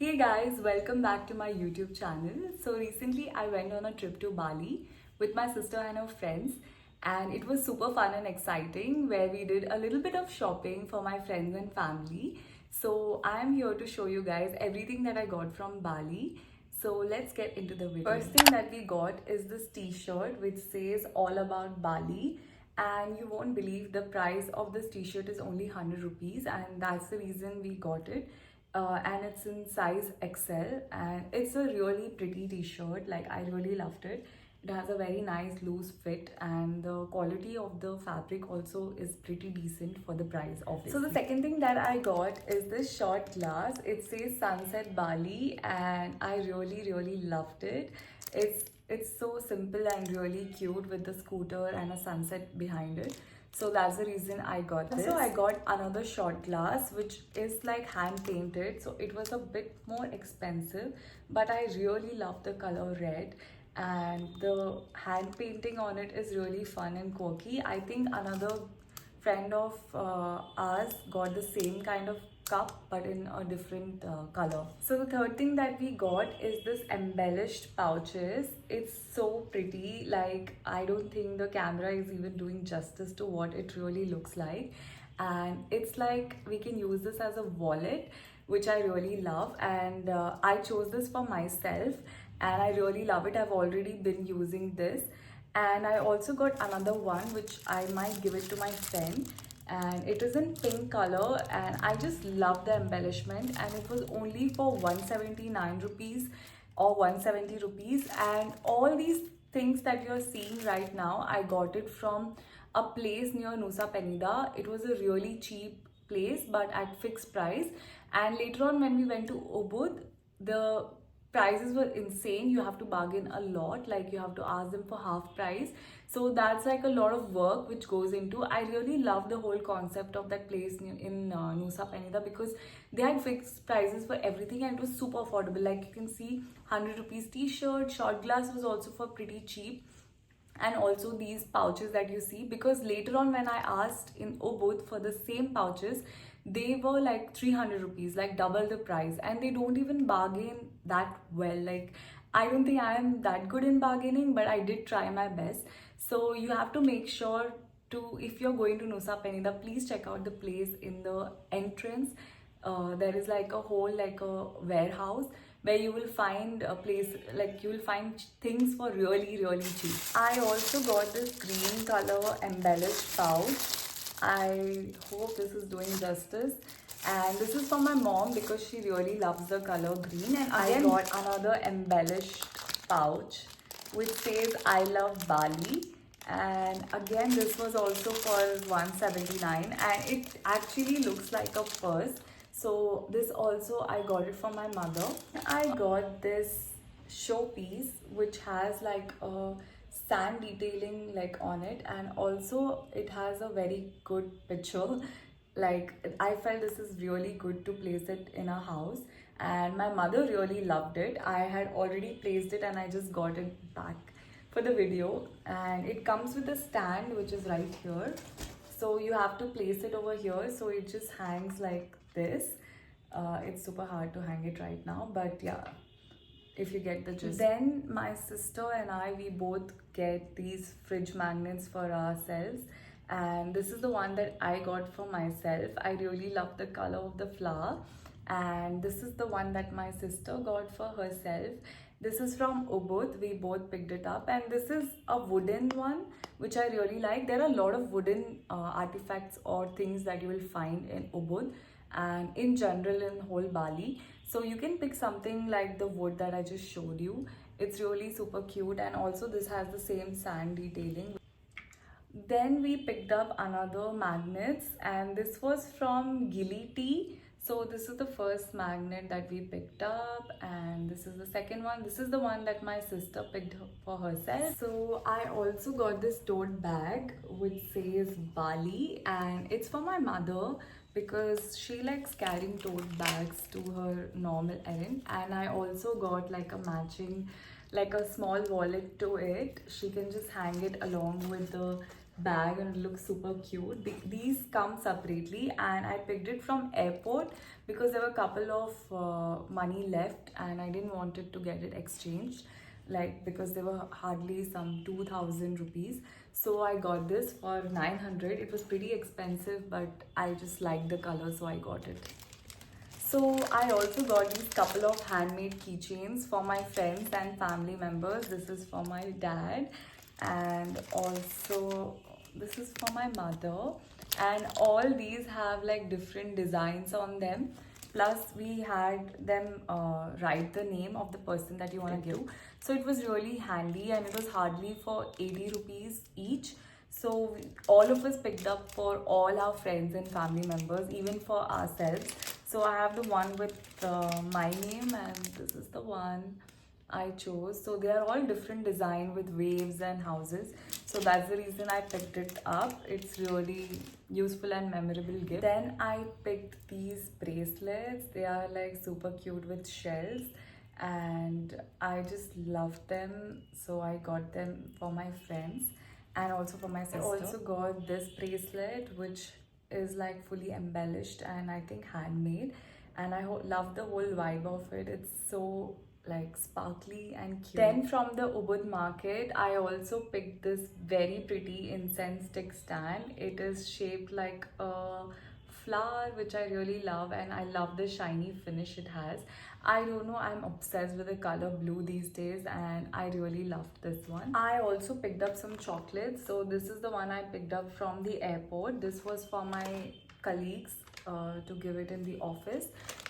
Hey guys, welcome back to my YouTube channel. So recently I went on a trip to Bali with my sister and her friends, and it was super fun and exciting where we did a little bit of shopping for my friends and family. So I am here to show you guys everything that I got from Bali. So let's get into the video. First thing that we got is this t-shirt which says all about Bali, and you won't believe the price of this t-shirt is only 100 rupees, and that's the reason we got it. And it's in size XL, and it's a really pretty t-shirt. Like, I really loved it. It has a very nice loose fit, and the quality of the fabric also is pretty decent for the price of it. So the second thing that I got is this short glass. It says Sunset Bali, and I really loved it. It's so simple and really cute with the scooter and a sunset behind it. So that's the reason I got this. So I got another shot glass which is like hand painted, so it was a bit more expensive, but I really love the color red, and the hand painting on it is really fun and quirky. I think another friend of ours got the same kind of cup but in a different color. So the third thing that we got is this embellished pouches. It's so pretty. Like, I don't think the camera is even doing justice to what it really looks like, and it's like we can use this as a wallet, which I really love. And I chose this for myself and I really love it. I've already been using this, and I also got another one which I might give it to my friend, and it is in pink color, and I just love the embellishment, and it was only for 179 rupees or 170 rupees. And all these things that you're seeing right now, I got it from a place near Nusa Penida. It was a really cheap place but at fixed price, and later on when we went to Ubud, the prices were insane. You have to bargain a lot, like you have to ask them for half price. So that's like a lot of work which goes into. I really love the whole concept of that place in Nusa Penida, because they had fixed prices for everything and it was super affordable. Like, you can see 100 rupees t-shirt, shot glass was also for pretty cheap, and also these pouches that you see, because later on when I asked in Ubud for the same pouches, they were like 300 rupees, like double the price, and they don't even bargain that well. Like, I don't think I am that good in bargaining, but I did try my best. So you have to make sure to, if you're going to Nusa Penida, please check out the place in the entrance. There is like a whole, like a warehouse where you will find a place, like you will find things for really cheap. I also got this green color embellished pouch. I hope this is doing justice, and this is for my mom because she really loves the color green. And I got another embellished pouch which says I love Bali, and again this was also for 179, and it actually looks like a purse. So this also I got it for my mother. I got this showpiece which has like a sand detailing like on it, and also it has a very good picture. Like, I felt this is really good to place it in a house, and my mother really loved it. I had already placed it and I just got it back for the video, and it comes with a stand which is right here. So you have to place it over here, so it just hangs like this. It's super hard to hang it right now, but yeah, if you get the gist. Then my sister and I, we both get these fridge magnets for ourselves, and this is the one that I got for myself. I really love the color of the flower, and this is the one that my sister got for herself. This is from Ubud. We both picked it up, and this is a wooden one which I really like. There are a lot of wooden artifacts or things that you will find in Ubud and in general in whole Bali. So you can pick something like the wood that I just showed you. It's really super cute, and also this has the same sand detailing. Then we picked up another magnets, and this was from Gilly Tea. So this is the first magnet that we picked up, and this is the second one. This is the one that my sister picked for herself. So I also got this tote bag which says Bali, and it's for my mother because she likes carrying tote bags to her normal errand. And I also got like a matching, like a small wallet to it. She can just hang it along with the bag and it looks super cute. These come separately and I picked it from airport because there were a couple of money left and I didn't want it to get it exchanged, like because they were hardly some 2000 rupees. So I got this for 900. It was pretty expensive, but I just liked the color, so I got it. So I also got these couple of handmade keychains for my friends and family members. This is for my dad and also this is for my mother, and all these have like different designs on them. Plus we had them write the name of the person that you want to give. So it was really handy and it was hardly for 80 rupees each. So all of us picked up for all our friends and family members, even for ourselves. So I have the one with my name and this is the one I chose. So they are all different design with waves and houses. So that's the reason I picked it up. It's really useful and memorable gift. Then I picked these bracelets. They are like super cute with shells and I just love them. So I got them for my friends and also for my sister. I also got this bracelet which is like fully embellished and I think handmade, and I love the whole vibe of it. It's so like sparkly and cute. Then from the Ubud market, I also picked this very pretty incense stick stand. It is shaped like a flower, which I really love, and I love the shiny finish it has. I don't know, I'm obsessed with the color blue these days and I really loved this one. I also picked up some chocolates. So this is the one I picked up from the airport. This was for my colleagues to give it in the office.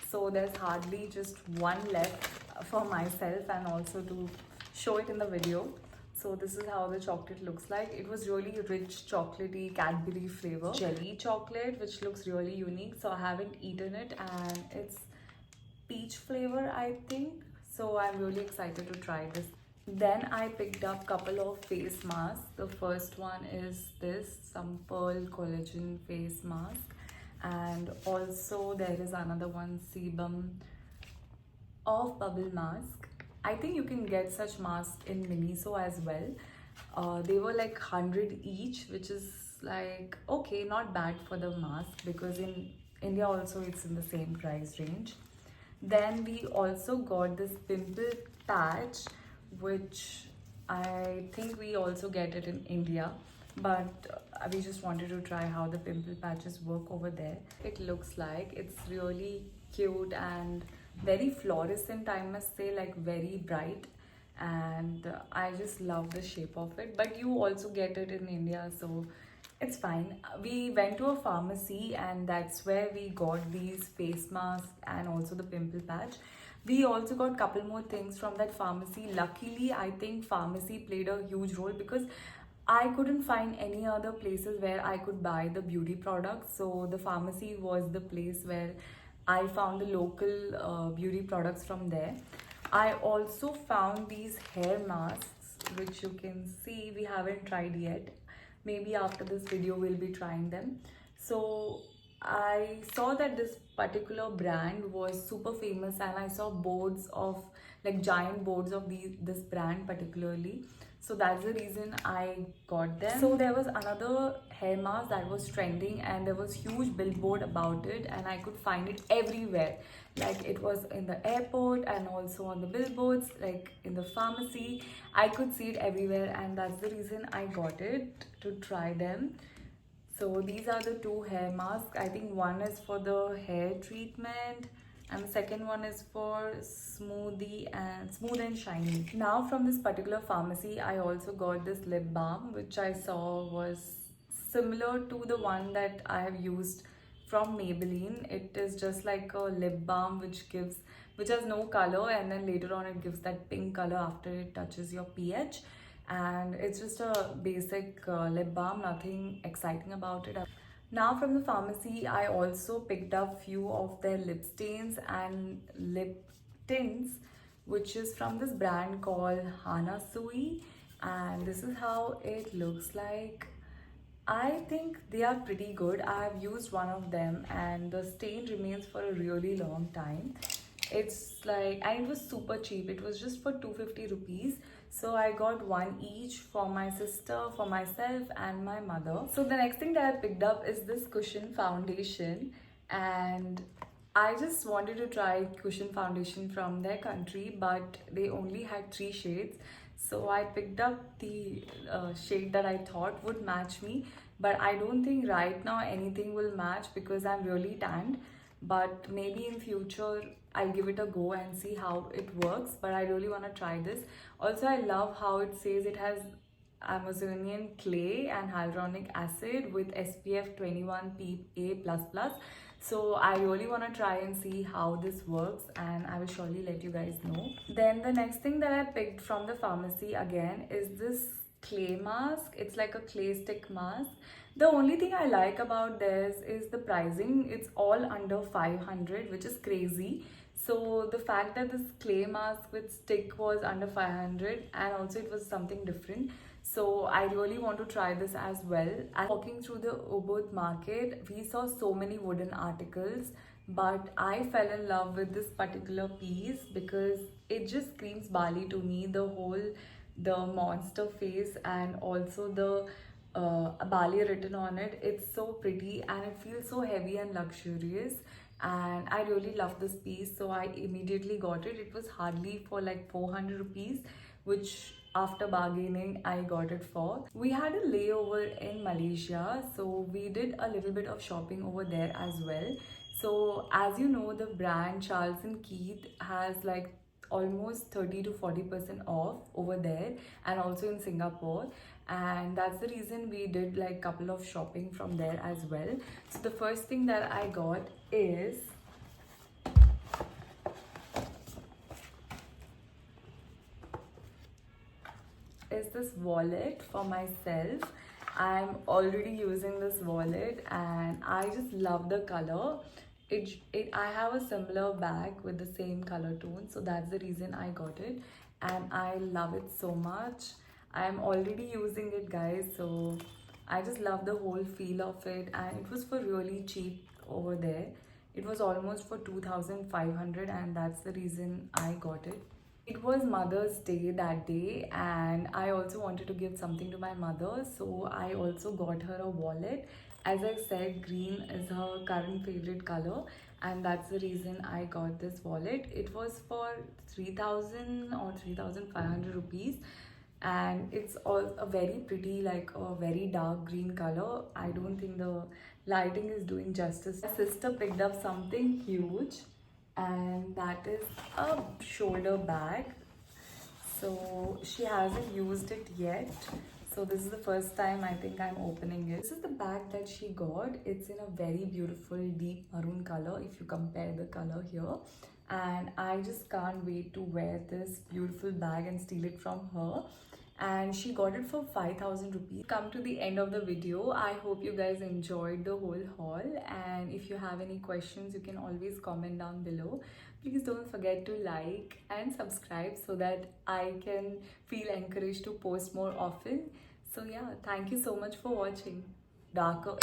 So there's hardly just one left for myself and also to show it in the video. So this is how the chocolate looks like. It was really rich chocolatey Cadbury flavor jelly chocolate, which looks really unique. So I haven't eaten it and it's peach flavor, I think. So I'm really excited to try this. Then I picked up couple of face masks. The first one is this, some pearl collagen face mask, and also there is another one, sebum of bubble mask. I think you can get such masks in Miniso as well. They were like 100 each, which is like okay, not bad for the mask because in India also it's in the same price range. Then we also got this pimple patch, which I think we also get it in India, but we just wanted to try how the pimple patches work over there. It looks like it's really cute and very fluorescent, I must say, like very bright, and I just love the shape of it. But you also get it in India, so it's fine. We went to a pharmacy and that's where we got these face masks and also the pimple patch. We also got couple more things from that pharmacy. Luckily, I think pharmacy played a huge role because I couldn't find any other places where I could buy the beauty products. So the pharmacy was the place where I found the local beauty products from there. I also found these hair masks, which you can see we haven't tried yet. Maybe after this video we'll be trying them. So I saw that this particular brand was super famous and I saw boards of like giant boards of this brand particularly. So that's the reason I got them. So there was another hair mask that was trending and there was huge billboard about it and I could find it everywhere. Like it was in the airport and also on the billboards, like in the pharmacy. I could see it everywhere and that's the reason I got it to try them. So these are the two hair masks. I think one is for the hair treatment and the second one is for smooth and shiny. Now from this particular pharmacy, I also got this lip balm, which I saw was similar to the one that I have used from Maybelline. It is just like a lip balm which has no color, and then later on it gives that pink color after it touches your pH. And it's just a basic lip balm, nothing exciting about it. Now from the pharmacy, I also picked up few of their lip stains and lip tints, which is from this brand called Hana Sui, and this is how it looks like. I think they are pretty good. I have used one of them and the stain remains for a really long time. It's like, and it was super cheap. It was just for 250 rupees. So I got one each for my sister, for myself and my mother. So the next thing that I picked up is this cushion foundation, and I just wanted to try cushion foundation from their country, but they only had 3 shades. So I picked up the shade that I thought would match me, but I don't think right now anything will match because I'm really tanned. But maybe in future I'll give it a go and see how it works. But I really want to try this. Also, I love how it says it has Amazonian clay and hyaluronic acid with SPF 21 PA++. So I really want to try and see how this works, and I will surely let you guys know. Then the next thing that I picked from the pharmacy again is this clay mask. It's like a clay stick mask. The only thing I like about this is the pricing. It's all under 500, which is crazy. So the fact that this clay mask with stick was under 500, and also it was something different. So I really want to try this as well. And walking through the Ubud market, we saw so many wooden articles, but I fell in love with this particular piece because it just screams Bali to me. The monster face and also the Bali written on it. It's so pretty and it feels so heavy and luxurious, and I really love this piece, so I immediately got it. It was hardly for like 400 rupees, which after bargaining I got it for. We had a layover in Malaysia, so we did a little bit of shopping over there as well. So as you know, the brand Charles and Keith has like almost 30 to 40% off over there, and also in Singapore, and that's the reason we did like couple of shopping from there as well. So the first thing that I got is this wallet for myself. I'm already using this wallet and I just love the color. I have a similar bag with the same color tone, so that's the reason I got it, and I love it so much. I'm already using it, guys, so I just love the whole feel of it, and it was for really cheap over there. It was almost for 2,500, and that's the reason I got it. It was Mother's Day that day, and I also wanted to give something to my mother, so I also got her a wallet. As I said, green is her current favorite color, and that's the reason I got this wallet. It was for 3,000 or 3,500 rupees, and it's all a very pretty, like a very dark green color. I don't think the lighting is doing justice. My sister picked up something huge, and that is a shoulder bag. So she hasn't used it yet, so this is the first time I think I'm opening it. This is the bag that she got. It's in a very beautiful deep maroon color if you compare the color here, and I just can't wait to wear this beautiful bag and steal it from her. And she got it for 5,000 rupees. Come to the end of the video. I hope you guys enjoyed the whole haul, and if you have any questions, you can always comment down below. Please don't forget to like and subscribe so that I can feel encouraged to post more often. So yeah, thank you so much for watching. Darker.